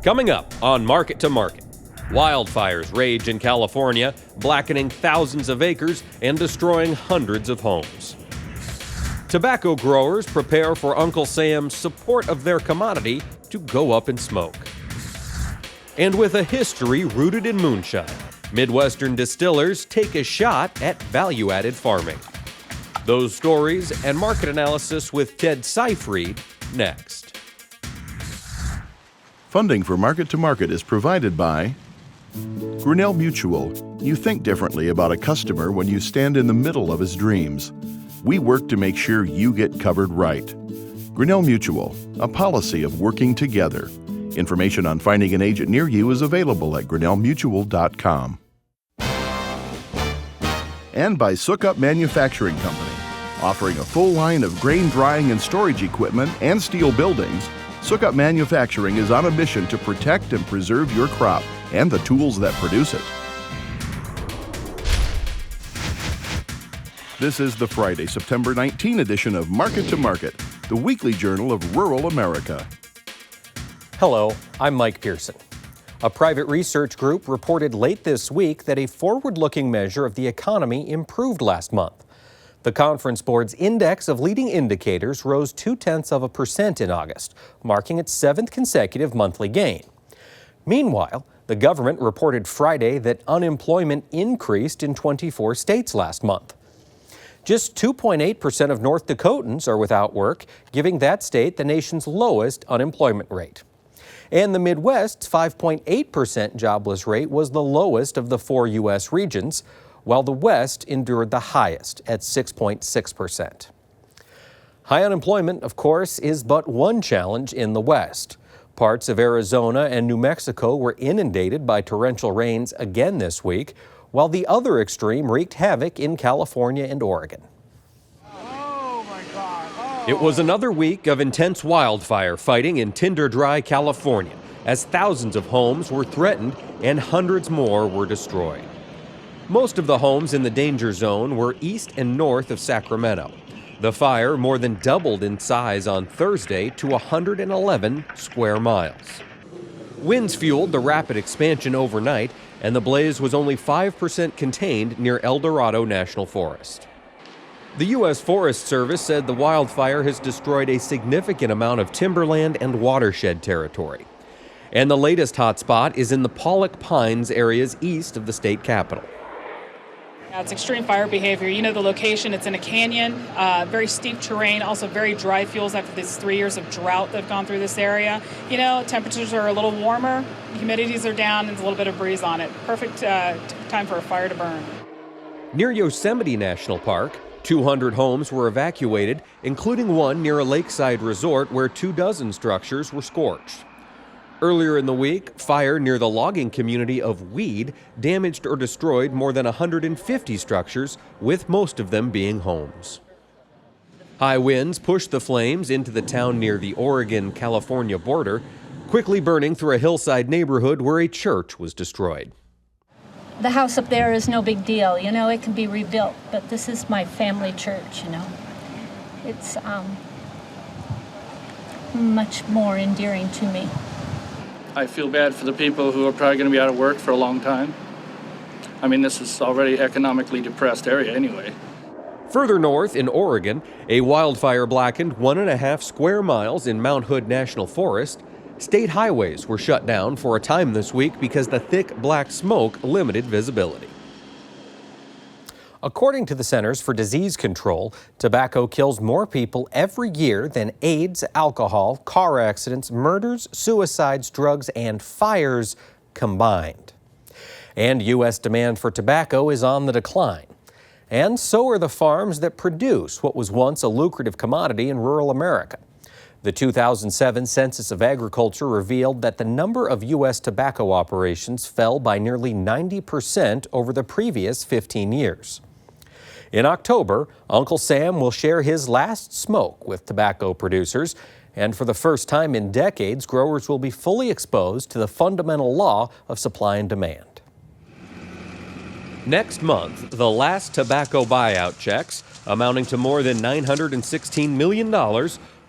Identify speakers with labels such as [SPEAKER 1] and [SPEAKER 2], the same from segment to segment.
[SPEAKER 1] Coming up on Market to Market, wildfires rage in California, blackening thousands of acres and destroying hundreds of homes. Tobacco growers prepare for Uncle Sam's support of their commodity to go up in smoke. And with a history rooted in moonshine, Midwestern distillers take a shot at value-added farming. Those stories and market analysis with Ted Seifried next.
[SPEAKER 2] Funding for Market to Market is provided by Grinnell Mutual. You think differently about a customer when you stand in the middle of his dreams. We work to make sure you get covered right. Grinnell Mutual, a policy of working together. Information on finding an agent near you is available at grinnellmutual.com. And by Sukup Manufacturing Company, offering a full line of grain drying and storage equipment and steel buildings. Sukup Manufacturing is on a mission to protect and preserve your crop and the tools that produce it. This is the Friday, September 19 edition of Market to Market, the weekly journal of rural America.
[SPEAKER 3] Hello, I'm Mike Pearson. A private research group reported late this week that a forward-looking measure of the economy improved last month. The Conference Board's index of leading indicators rose 0.2% in August, marking its 7th consecutive monthly gain. Meanwhile, the government reported Friday that unemployment increased in 24 states last month. Just 2.8% of North Dakotans are without work, giving that state the nation's lowest unemployment rate. And the Midwest's 5.8% jobless rate was the lowest of the 4 U.S. regions, while the West endured the highest at 6.6%. High unemployment, of course, is but one challenge in the West. Parts of Arizona and New Mexico were inundated by torrential rains again this week, while the other extreme wreaked havoc in California and Oregon.
[SPEAKER 4] Oh my God. Oh.
[SPEAKER 1] It was another week of intense wildfire fighting in Tinder-Dry, California, as thousands of homes were threatened and hundreds more were destroyed. Most of the homes in the danger zone were east and north of Sacramento. The fire more than doubled in size on Thursday to 111 square miles. Winds fueled the rapid expansion overnight, and the blaze was only 5% contained near El Dorado National Forest. The U.S. Forest Service said the wildfire has destroyed a significant amount of timberland and watershed territory. And the latest hotspot is in the Pollock Pines areas east of the state capital.
[SPEAKER 5] It's extreme fire behavior. You know the location, it's in a canyon, very steep terrain, also very dry fuels after these 3 years of drought that have gone through this area. You know, temperatures are a little warmer, humidities are down, and there's a little bit of breeze on it. Perfect time for a fire to burn.
[SPEAKER 1] Near Yosemite National Park, 200 homes were evacuated, including one near a lakeside resort where 24 structures were scorched. Earlier in the week, fire near the logging community of Weed damaged or destroyed more than 150 structures, with most of them being homes. High winds pushed the flames into the town near the Oregon-California border, quickly burning through a hillside neighborhood where a church was destroyed.
[SPEAKER 6] The house up there is no big deal, you know, it can be rebuilt, but this is my family church, you know. It's much more endearing to me.
[SPEAKER 4] I feel bad for the people who are probably going to be out of work for a long time. I mean, this is already economically depressed area anyway.
[SPEAKER 1] Further north in Oregon, a wildfire blackened 1.5 square miles in Mount Hood National Forest. State highways were shut down for a time this week because the thick black smoke limited visibility.
[SPEAKER 3] According to the Centers for Disease Control, tobacco kills more people every year than AIDS, alcohol, car accidents, murders, suicides, drugs, and fires combined. And U.S. demand for tobacco is on the decline. And so are the farms that produce what was once a lucrative commodity in rural America. The 2007 Census of Agriculture revealed that the number of U.S. tobacco operations fell by nearly 90% over the previous 15 years. In October, Uncle Sam will share his last smoke with tobacco producers, and for the first time in decades, growers will be fully exposed to the fundamental law of supply and demand.
[SPEAKER 1] Next month, the last tobacco buyout checks, amounting to more than $916 million,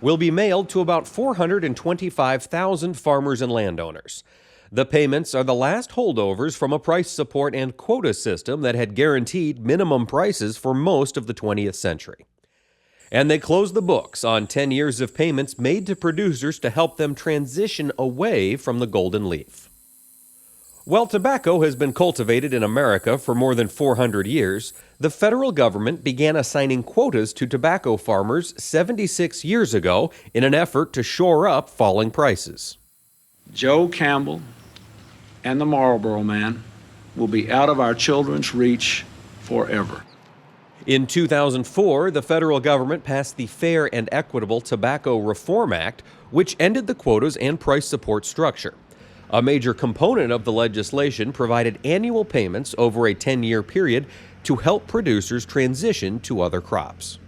[SPEAKER 1] will be mailed to about 425,000 farmers and landowners. The payments are the last holdovers from a price support and quota system that had guaranteed minimum prices for most of the 20th century. And they close the books on 10 years of payments made to producers to help them transition away from the golden leaf. While tobacco has been cultivated in America for more than 400 years, the federal government began assigning quotas to tobacco farmers 76 years ago in an effort to shore up falling prices.
[SPEAKER 7] Joe Campbell and the Marlboro Man will be out of our children's reach forever.
[SPEAKER 1] In 2004, the federal government passed the Fair and Equitable Tobacco Reform Act, which ended the quotas and price support structure. A major component of the legislation provided annual payments over a 10-year period to help producers transition to other crops.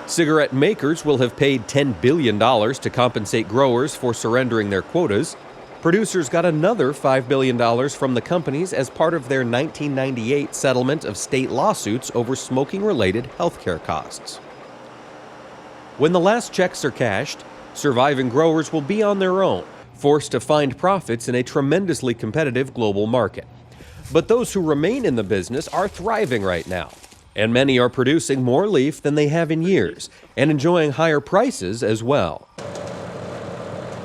[SPEAKER 1] Cigarette makers will have paid $10 billion to compensate growers for surrendering their quotas. Producers got another $5 billion from the companies as part of their 1998 settlement of state lawsuits over smoking-related health care costs. When the last checks are cashed, surviving growers will be on their own, forced to find profits in a tremendously competitive global market. But those who remain in the business are thriving right now, and many are producing more leaf than they have in years and enjoying higher prices as well.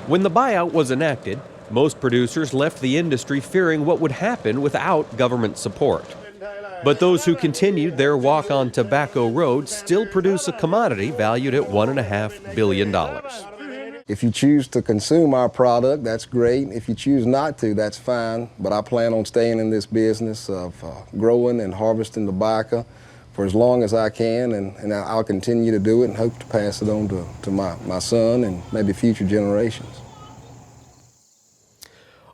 [SPEAKER 1] When the buyout was enacted, most producers left the industry fearing what would happen without government support. But those who continued their walk on tobacco road still produce a commodity valued at $1.5 billion.
[SPEAKER 8] If you choose to consume our product, that's great. If you choose not to, that's fine. But I plan on staying in this business of growing and harvesting tobacco for as long as I can, and I'll continue to do it and hope to pass it on to my son and maybe future generations.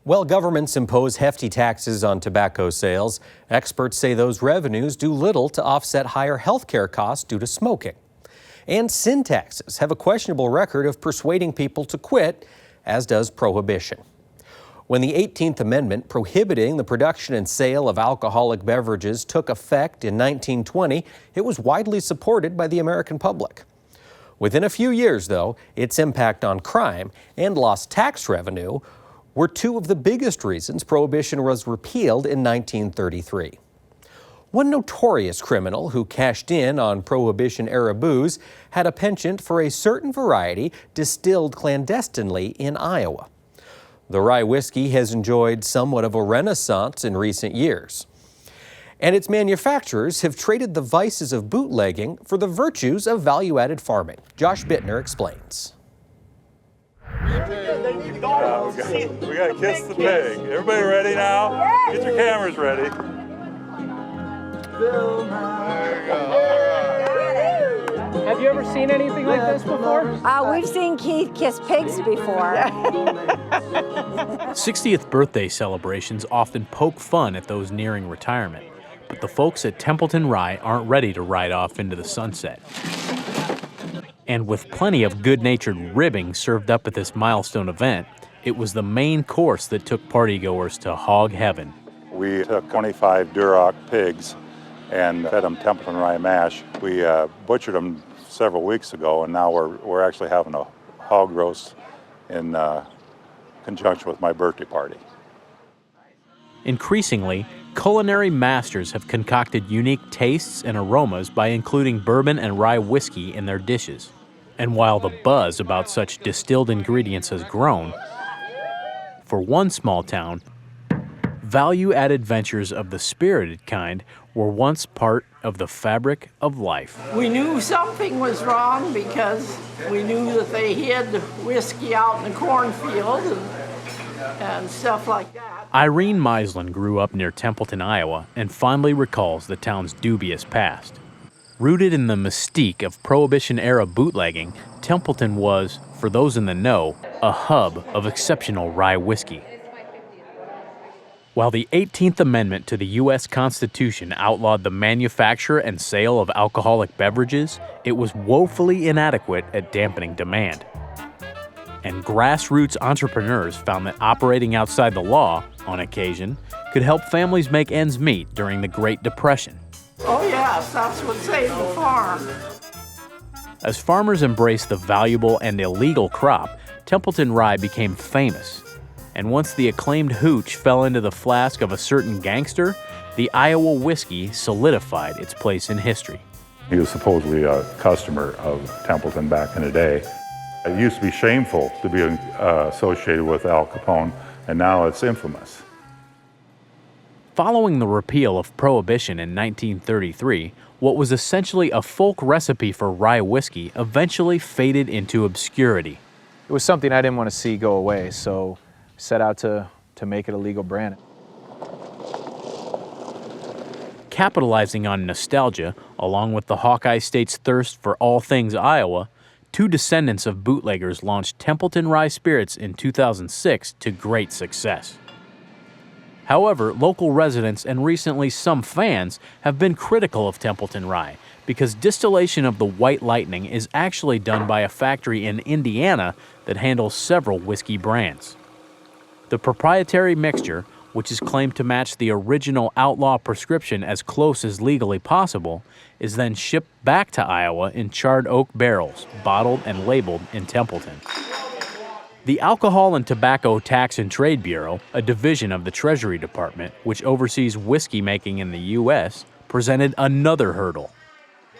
[SPEAKER 3] While governments impose hefty taxes on tobacco sales, experts say those revenues do little to offset higher health care costs due to smoking. And sin taxes have a questionable record of persuading people to quit, as does prohibition. When the 18th Amendment prohibiting the production and sale of alcoholic beverages took effect in 1920, it was widely supported by the American public. Within a few years, though, its impact on crime and lost tax revenue were two of the biggest reasons prohibition was repealed in 1933. One notorious criminal who cashed in on Prohibition-era booze had a penchant for a certain variety distilled clandestinely in Iowa. The rye whiskey has enjoyed somewhat of a renaissance in recent years. And its manufacturers have traded the vices of bootlegging for the virtues of value-added farming. Josh Bittner explains.
[SPEAKER 9] We got to kiss the pig. Everybody ready now? Get your cameras ready.
[SPEAKER 10] Have you ever seen anything like this before?
[SPEAKER 11] We've seen Keith kiss pigs before.
[SPEAKER 10] 60th birthday celebrations often poke fun at those nearing retirement, but the folks at Templeton Rye aren't ready to ride off into the sunset. And with plenty of good-natured ribbing served up at this milestone event, it was the main course that took partygoers to hog heaven.
[SPEAKER 9] We took 25 Duroc pigs and fed them Templeton rye mash. We butchered them several weeks ago, and now we're actually having a hog roast in conjunction with my birthday party.
[SPEAKER 10] Increasingly, culinary masters have concocted unique tastes and aromas by including bourbon and rye whiskey in their dishes. And while the buzz about such distilled ingredients has grown, for one small town, value-added ventures of the spirited kind were once part of the fabric of life.
[SPEAKER 12] We knew something was wrong because we knew that they hid whiskey out in the cornfield and stuff like that.
[SPEAKER 10] Irene Meislin grew up near Templeton, Iowa, and fondly recalls the town's dubious past. Rooted in the mystique of Prohibition-era bootlegging, Templeton was, for those in the know, a hub of exceptional rye whiskey. While the 18th Amendment to the U.S. Constitution outlawed the manufacture and sale of alcoholic beverages, it was woefully inadequate at dampening demand. And grassroots entrepreneurs found that operating outside the law, on occasion, could help families make ends meet during the Great Depression.
[SPEAKER 12] Oh yes, that's what saved the farm.
[SPEAKER 10] As farmers embraced the valuable and illegal crop, Templeton rye became famous. And once the acclaimed hooch fell into the flask of a certain gangster, the Iowa whiskey solidified its place in history.
[SPEAKER 9] He was supposedly a customer of Templeton back in the day. It used to be shameful to be associated with Al Capone, and now it's infamous.
[SPEAKER 10] Following the repeal of Prohibition in 1933, what was essentially a folk recipe for rye whiskey eventually faded into obscurity.
[SPEAKER 13] It was something I didn't want to see go away, so I set out to make it a legal brand.
[SPEAKER 10] Capitalizing on nostalgia, along with the Hawkeye State's thirst for all things Iowa, two descendants of bootleggers launched Templeton Rye Spirits in 2006 to great success. However, local residents and recently some fans have been critical of Templeton Rye because distillation of the White Lightning is actually done by a factory in Indiana that handles several whiskey brands. The proprietary mixture, which is claimed to match the original outlaw prescription as close as legally possible, is then shipped back to Iowa in charred oak barrels, bottled and labeled in Templeton. The Alcohol and Tobacco Tax and Trade Bureau, a division of the Treasury Department, which oversees whiskey making in the U.S., presented another hurdle.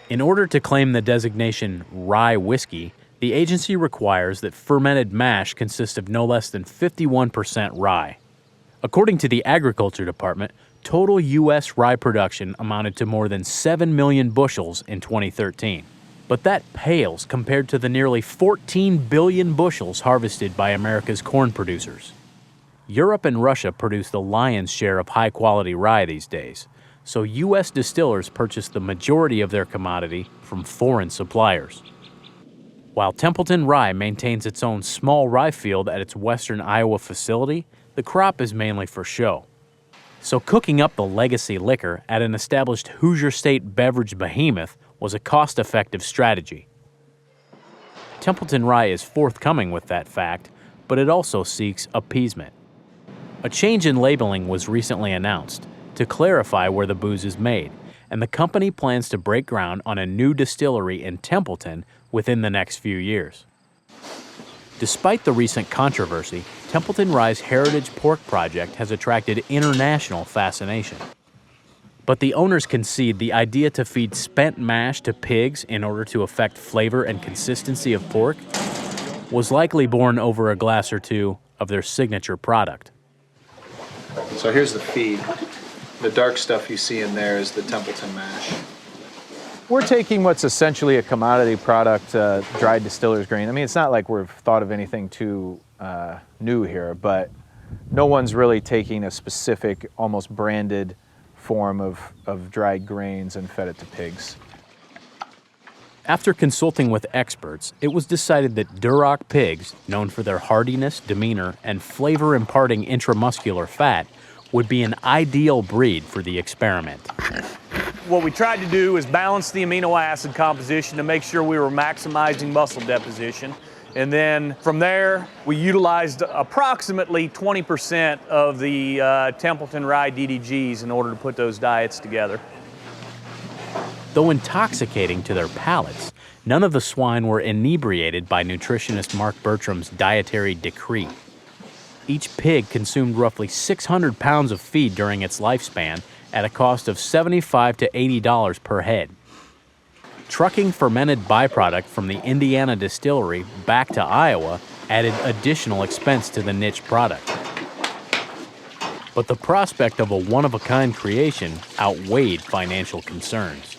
[SPEAKER 10] In order to claim the designation rye whiskey, the agency requires that fermented mash consist of no less than 51% rye. According to the Agriculture Department, total U.S. rye production amounted to more than 7 million bushels in 2013. But that pales compared to the nearly 14 billion bushels harvested by America's corn producers. Europe and Russia produce the lion's share of high-quality rye these days, so U.S. distillers purchase the majority of their commodity from foreign suppliers. While Templeton Rye maintains its own small rye field at its western Iowa facility, the crop is mainly for show. So cooking up the legacy liquor at an established Hoosier State beverage behemoth was a cost-effective strategy. Templeton Rye is forthcoming with that fact, but it also seeks appeasement. A change in labeling was recently announced to clarify where the booze is made, and the company plans to break ground on a new distillery in Templeton within the next few years. Despite the recent controversy, Templeton Rye's Heritage Pork Project has attracted international fascination. But the owners concede the idea to feed spent mash to pigs in order to affect flavor and consistency of pork was likely born over a glass or two of their signature product.
[SPEAKER 13] So here's the feed. The dark stuff you see in there is the Templeton mash. We're taking what's essentially a commodity product, dried distiller's grain. I mean, it's not like we've thought of anything too new here, but no one's really taking a specific, almost branded form of dried grains and fed it to pigs.
[SPEAKER 10] After consulting with experts, it was decided that Duroc pigs, known for their hardiness, demeanor, and flavor-imparting intramuscular fat, would be an ideal breed for the experiment.
[SPEAKER 14] What we tried to do is balance the amino acid composition to make sure we were maximizing muscle deposition. And then from there, we utilized approximately 20% of the Templeton Rye DDGs in order to put those diets together.
[SPEAKER 10] Though intoxicating to their palates, none of the swine were inebriated by nutritionist Mark Bertram's dietary decree. Each pig consumed roughly 600 pounds of feed during its lifespan at a cost of $75 to $80 per head. Trucking fermented byproduct from the Indiana distillery back to Iowa added additional expense to the niche product. But the prospect of a one-of-a-kind creation outweighed financial concerns.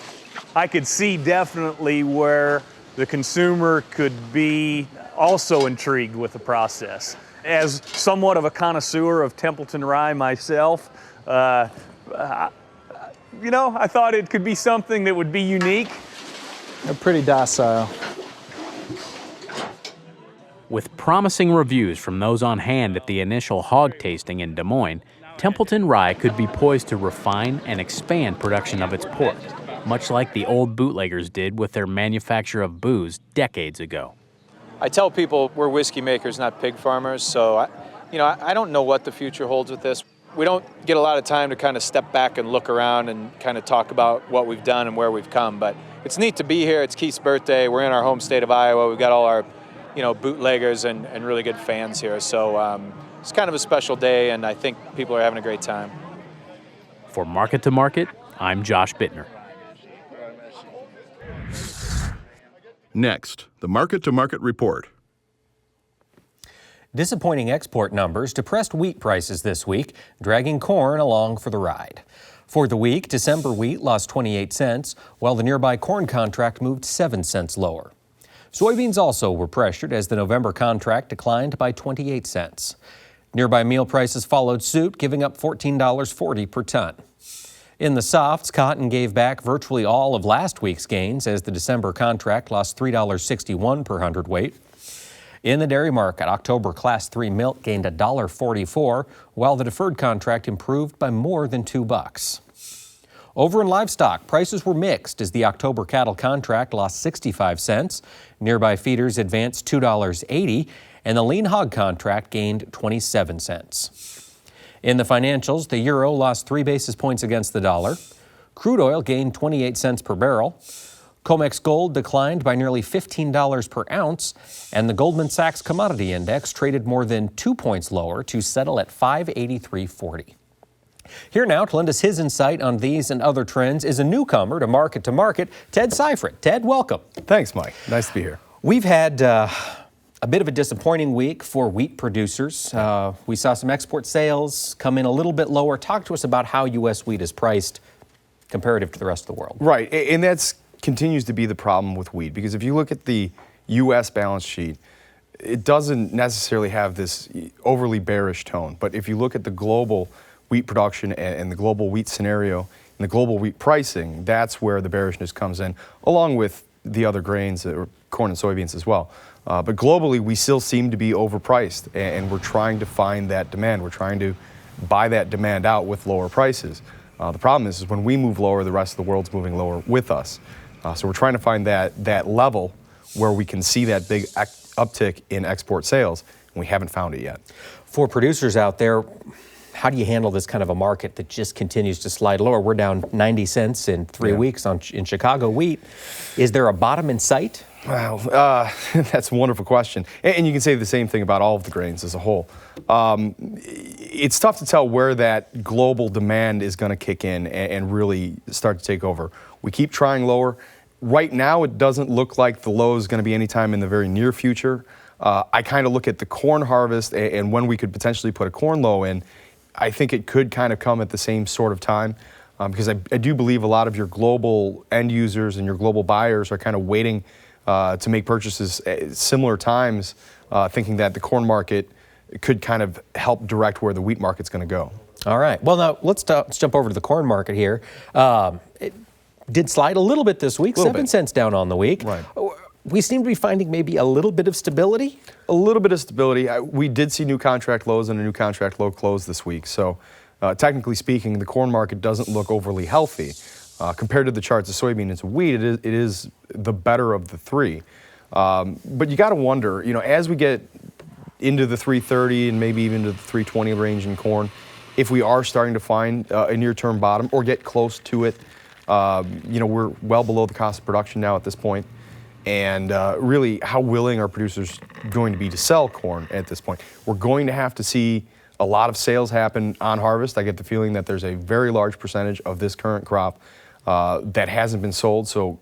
[SPEAKER 14] I could see definitely where the consumer could be also intrigued with the process. As somewhat of a connoisseur of Templeton Rye myself, I thought it could be something that would be unique.
[SPEAKER 13] They're pretty docile.
[SPEAKER 10] With promising reviews from those on hand at the initial hog tasting in Des Moines, Templeton Rye could be poised to refine and expand production of its pork, much like the old bootleggers did with their manufacture of booze decades ago.
[SPEAKER 13] I tell people we're whiskey makers, not pig farmers, so I don't know what the future holds with this. We don't get a lot of time to kind of step back and look around and kind of talk about what we've done and where we've come, but it's neat to be here. It's Keith's birthday. We're in our home state of Iowa. We've got all our, bootleggers and really good fans here. So it's kind of a special day, and I think people are having a great time.
[SPEAKER 10] For Market to Market, I'm Josh Bittner.
[SPEAKER 2] Next, the Market to Market report.
[SPEAKER 3] Disappointing export numbers depressed wheat prices this week, dragging corn along for the ride. For the week, December wheat lost 28 cents, while the nearby corn contract moved 7 cents lower. Soybeans also were pressured as the November contract declined by 28 cents. Nearby meal prices followed suit, giving up $14.40 per ton. In the softs, cotton gave back virtually all of last week's gains as the December contract lost $3.61 per hundredweight. In the dairy market, October Class 3 milk gained $1.44, while the deferred contract improved by more than $2. Over in livestock, prices were mixed as the October cattle contract lost 65 cents. Nearby feeders advanced $2.80, and the lean hog contract gained 27 cents. In the financials, the euro lost 3 basis points against the dollar. Crude oil gained 28 cents per barrel. COMEX gold declined by nearly $15 per ounce, and the Goldman Sachs Commodity Index traded more than 2 points lower to settle at 583.40. Here now to lend us his insight on these and other trends is a newcomer to Market, Ted Seifried. Ted, welcome.
[SPEAKER 15] Thanks, Mike. Nice to be here.
[SPEAKER 3] We've had a bit of a disappointing week for wheat producers. We saw some export sales come in a little bit lower. Talk to us about how U.S. wheat is priced comparative to the rest of the world.
[SPEAKER 15] Right, and that's continues to be the problem with wheat, because if you look at the U.S. balance sheet, it doesn't necessarily have this overly bearish tone. But if you look at the global wheat production and the global wheat scenario and the global wheat pricing, that's where the bearishness comes in, along with the other grains, corn and soybeans as well. But globally, we still seem to be overpriced, and we're trying to find that demand. We're trying to buy that demand out with lower prices. The problem is when we move lower, the rest of the world's moving lower with us. So we're trying to find that level where we can see that big uptick in export sales, and we haven't found it yet.
[SPEAKER 3] For producers out there, how do you handle this kind of a market that just continues to slide lower? We're down 90 cents in 3 weeks in Chicago wheat. Is there a bottom in sight?
[SPEAKER 15] Wow, that's a wonderful question. And you can say the same thing about all of the grains as a whole. It's tough to tell where that global demand is going to kick in and really start to take over. We keep trying lower. Right now, it doesn't look like the low is going to be anytime in the very near future. I kind of look at the corn harvest and when we could potentially put a corn low in. I think it could kind of come at the same sort of time because I do believe a lot of your global end users and your global buyers are kind of waiting to make purchases at similar times, thinking that the corn market could kind of help direct where the wheat market's going to go.
[SPEAKER 3] All right. Well, now let's jump over to the corn market here. It did slide a little bit this week, 7 cents down on the week.
[SPEAKER 15] Right.
[SPEAKER 3] We seem to be finding maybe a little bit of stability.
[SPEAKER 15] A little bit of stability. We did see new contract lows and a new contract low close this week. So technically speaking, the corn market doesn't look overly healthy. Compared to the charts of soybean and wheat, it is the better of the three. But you got to wonder, as we get into the 330 and maybe even to the 320 range in corn, if we are starting to find a near-term bottom or get close to it, we're well below the cost of production now at this point. And really, how willing are producers going to be to sell corn at this point? We're going to have to see a lot of sales happen on harvest. I get the feeling that there's a very large percentage of this current crop that hasn't been sold. So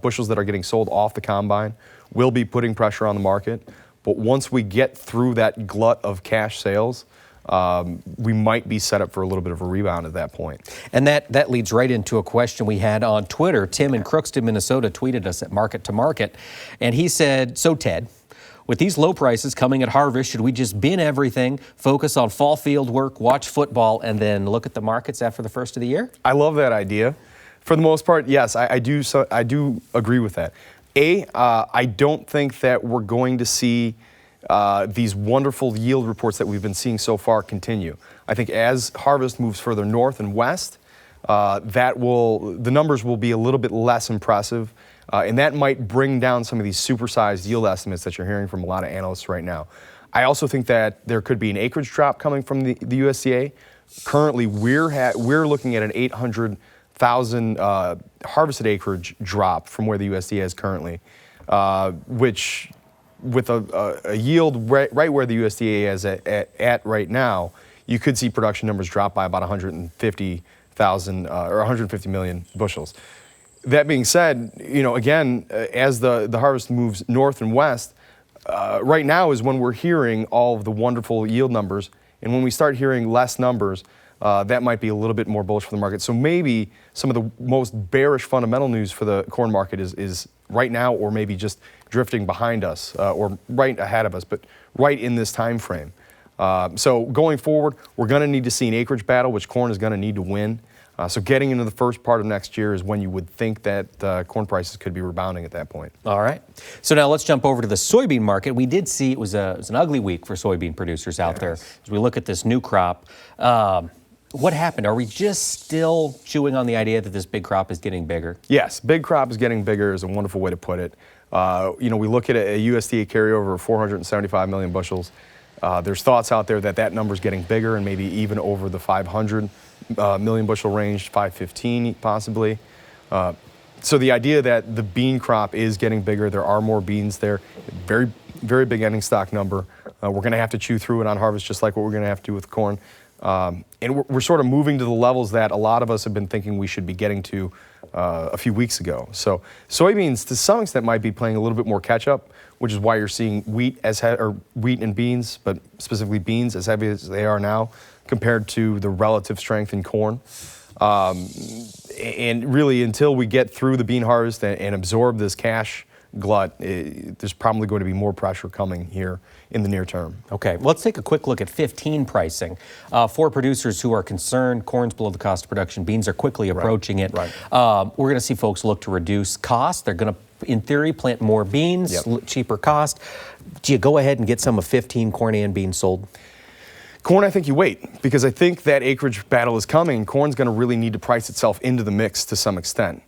[SPEAKER 15] bushels that are getting sold off the combine will be putting pressure on the market. But once we get through that glut of cash sales, we might be set up for a little bit of a rebound at that point.
[SPEAKER 3] And that leads right into a question we had on Twitter. Tim in Crookston, Minnesota tweeted us at Market to Market, and he said, "So Ted, with these low prices coming at harvest, should we just bin everything, focus on fall field work, watch football, and then look at the markets after the first of the year?"
[SPEAKER 15] I love that idea. For the most part, yes, I do agree with that. I don't think that we're going to see these wonderful yield reports that we've been seeing so far continue. I think as harvest moves further north and west, the numbers will be a little bit less impressive, and that might bring down some of these supersized yield estimates that you're hearing from a lot of analysts right now. I also think that there could be an acreage drop coming from the USDA. Currently, we're looking at an 800 thousand harvested acreage drop from where the USDA is currently, which with a yield right where the USDA is at right now, you could see production numbers drop by about 150,000 or 150 million bushels. That being said, again, as the harvest moves north and west, right now is when we're hearing all of the wonderful yield numbers, and when we start hearing less numbers, that might be a little bit more bullish for the market. So maybe some of the most bearish fundamental news for the corn market is right now, or maybe just drifting behind us, or right ahead of us, but right in this time frame. So going forward, we're going to need to see an acreage battle, which corn is going to need to win. So getting into the first part of next year is when you would think that corn prices could be rebounding at that point.
[SPEAKER 3] All right. So now let's jump over to the soybean market. We did see it was an ugly week for soybean producers out there. As we look at this new crop, what happened? Are we just still chewing on the idea that this big crop is getting bigger?
[SPEAKER 15] Yes, big crop is getting bigger is a wonderful way to put it. We look at a USDA carryover of 475 million bushels. There's thoughts out there that number is getting bigger and maybe even over the 500 million bushel range, 515 possibly. So the idea that the bean crop is getting bigger, there are more beans there, very, very big ending stock number. We're going to have to chew through it on harvest, just like what we're going to have to do with corn. And we're sort of moving to the levels that a lot of us have been thinking we should be getting to a few weeks ago. So soybeans, to some extent, might be playing a little bit more catch up, which is why you're seeing wheat and beans, but specifically beans as heavy as they are now, compared to the relative strength in corn. And really, until we get through the bean harvest and absorb this cash glut, there's probably going to be more pressure coming here in the near term.
[SPEAKER 3] Okay, let's take a quick look at 15 pricing. For producers who are concerned, corn's below the cost of production, beans are quickly approaching it.
[SPEAKER 15] Right.
[SPEAKER 3] We're going to see folks look to reduce costs. They're going to, in theory, plant more beans, cheaper cost. Do you go ahead and get some of 15 corn and beans sold?
[SPEAKER 15] Corn, I think you wait, because I think that acreage battle is coming. Corn's going to really need to price itself into the mix to some extent.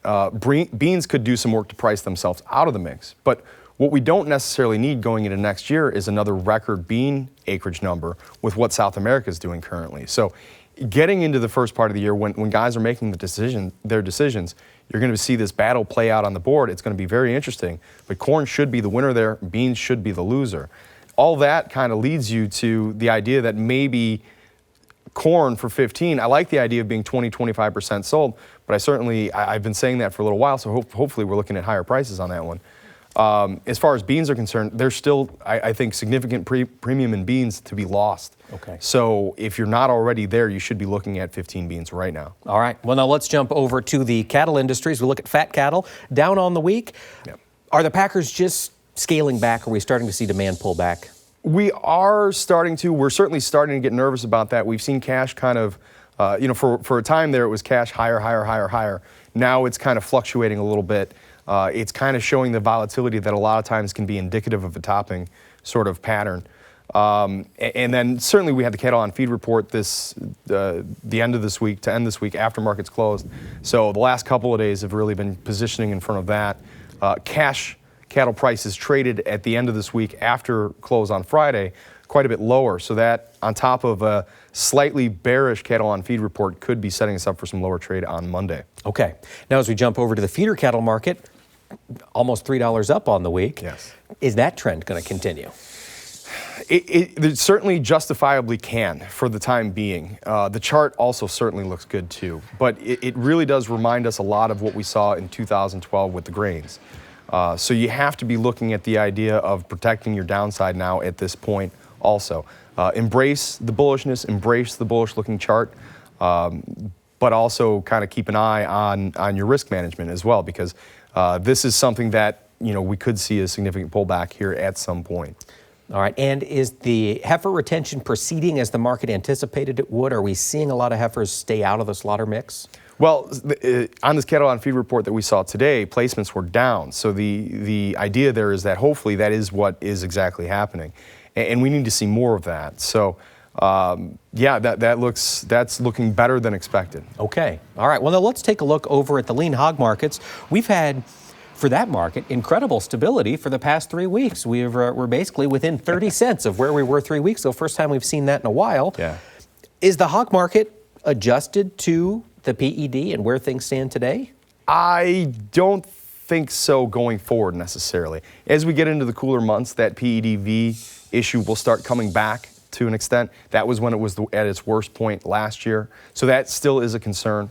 [SPEAKER 15] Beans could do some work to price themselves out of the mix, but what we don't necessarily need going into next year is another record bean acreage number with what South America is doing currently. So getting into the first part of the year, when guys are making their decisions, you're going to see this battle play out on the board. It's going to be very interesting, but corn should be the winner there. Beans should be the loser. All that kind of leads you to the idea that maybe corn for 15, I like the idea of being 20-25% sold, but I've been saying that for a little while, so hopefully we're looking at higher prices on that one. As far as beans are concerned, there's still, I think, significant premium in beans to be lost.
[SPEAKER 3] Okay.
[SPEAKER 15] So if you're not already there, you should be looking at 15 beans right now.
[SPEAKER 3] All right. Well, now let's jump over to the cattle industries. We look at fat cattle down on the week.
[SPEAKER 15] Yep.
[SPEAKER 3] Are the packers just scaling back? Are we starting to see demand pull back?
[SPEAKER 15] We are starting to. We're certainly starting to get nervous about that. We've seen cash kind of, for a time there, it was cash higher. Now it's kind of fluctuating a little bit. It's kind of showing the volatility that a lot of times can be indicative of a topping sort of pattern. And then certainly we had the cattle on feed report the end of this week to end this week after markets closed. So the last couple of days have really been positioning in front of that. Cash cattle prices traded at the end of this week after close on Friday quite a bit lower. So that on top of a slightly bearish cattle on feed report could be setting us up for some lower trade on Monday.
[SPEAKER 3] Okay. Now as we jump over to the feeder cattle market, almost $3 up on the week.
[SPEAKER 15] Yes.
[SPEAKER 3] Is that trend going to continue?
[SPEAKER 15] It certainly justifiably can for the time being. The chart also certainly looks good too, but it really does remind us a lot of what we saw in 2012 with the grains. So you have to be looking at the idea of protecting your downside now at this point also. Embrace the bullishness, embrace the bullish looking chart, but also kind of keep an eye on your risk management as well, because this is something that we could see a significant pullback here at some point.
[SPEAKER 3] All right, and is the heifer retention proceeding as the market anticipated it would? Are we seeing a lot of heifers stay out of the slaughter mix?
[SPEAKER 15] Well, on this cattle on feed report that we saw today, placements were down. So the idea there is that hopefully that is what is exactly happening, and we need to see more of that. So that's looking better than expected.
[SPEAKER 3] Okay, all right. Well, now let's take a look over at the lean hog markets. We've had, for that market, incredible stability for the past 3 weeks. We're basically within 30 cents of where we were 3 weeks ago. First time we've seen that in a while.
[SPEAKER 15] Yeah.
[SPEAKER 3] Is the hog market adjusted to the PED and where things stand today?
[SPEAKER 15] I don't think so going forward necessarily. As we get into the cooler months, that PEDV issue will start coming back to an extent. That was when it was at its worst point last year. So that still is a concern.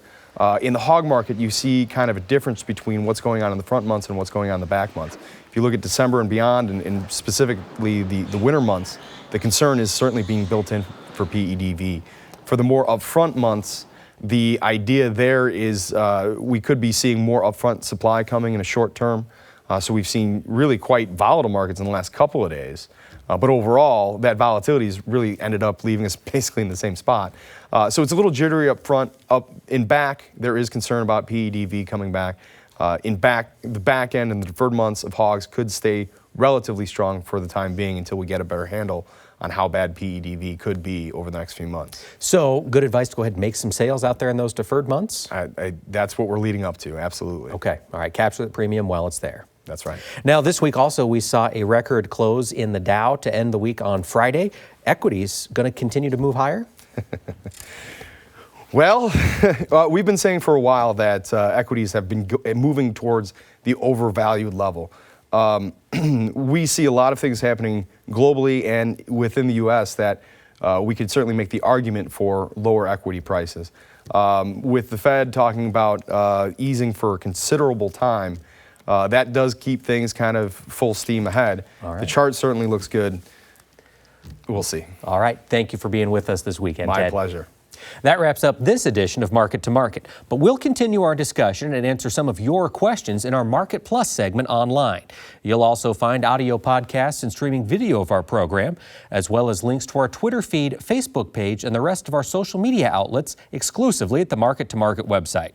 [SPEAKER 15] In the hog market, you see kind of a difference between what's going on in the front months and what's going on in the back months. If you look at December and beyond, and specifically the winter months, the concern is certainly being built in for PEDV. For the more upfront months, the idea there is we could be seeing more upfront supply coming in a short term. So we've seen really quite volatile markets in the last couple of days. But overall, that volatility has really ended up leaving us basically in the same spot. So it's a little jittery up front. Up in back, there is concern about PEDV coming back. The back end and the deferred months of hogs could stay relatively strong for the time being until we get a better handle on how bad PEDV could be over the next few months.
[SPEAKER 3] So good advice to go ahead and make some sales out there in those deferred months?
[SPEAKER 15] That's what we're leading up to, absolutely.
[SPEAKER 3] Okay, all right, capture the premium while it's there.
[SPEAKER 15] That's right.
[SPEAKER 3] Now, this week also, we saw a record close in the Dow to end the week on Friday. Equities going to continue to move higher?
[SPEAKER 15] Well, we've been saying for a while that equities have been moving towards the overvalued level. We see a lot of things happening globally and within the U.S. that we could certainly make the argument for lower equity prices. With the Fed talking about easing for a considerable time, that does keep things kind of full steam ahead.
[SPEAKER 3] Right.
[SPEAKER 15] The chart certainly looks good. We'll see.
[SPEAKER 3] All right. Thank you for being with us this weekend, Ted.
[SPEAKER 15] My pleasure.
[SPEAKER 3] That wraps up this edition of Market to Market, but we'll continue our discussion and answer some of your questions in our Market Plus segment online. You'll also find audio podcasts and streaming video of our program, as well as links to our Twitter feed, Facebook page, and the rest of our social media outlets exclusively at the Market to Market website.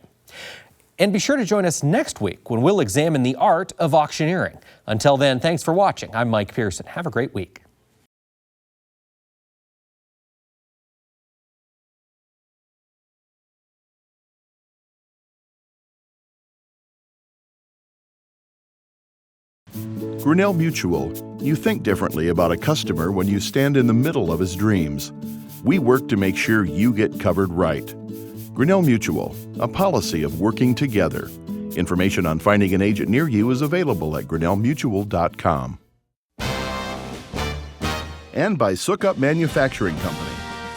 [SPEAKER 3] And be sure to join us next week when we'll examine the art of auctioneering. Until then, thanks for watching. I'm Mike Pearson. Have a great week.
[SPEAKER 2] Grinnell Mutual. You think differently about a customer when you stand in the middle of his dreams. We work to make sure you get covered right. Grinnell Mutual, a policy of working together. Information on finding an agent near you is available at grinnellmutual.com. And by Sukup Manufacturing Company,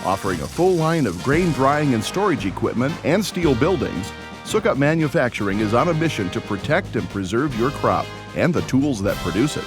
[SPEAKER 2] offering a full line of grain drying and storage equipment and steel buildings. Sukup Manufacturing is on a mission to protect and preserve your crop and the tools that produce it.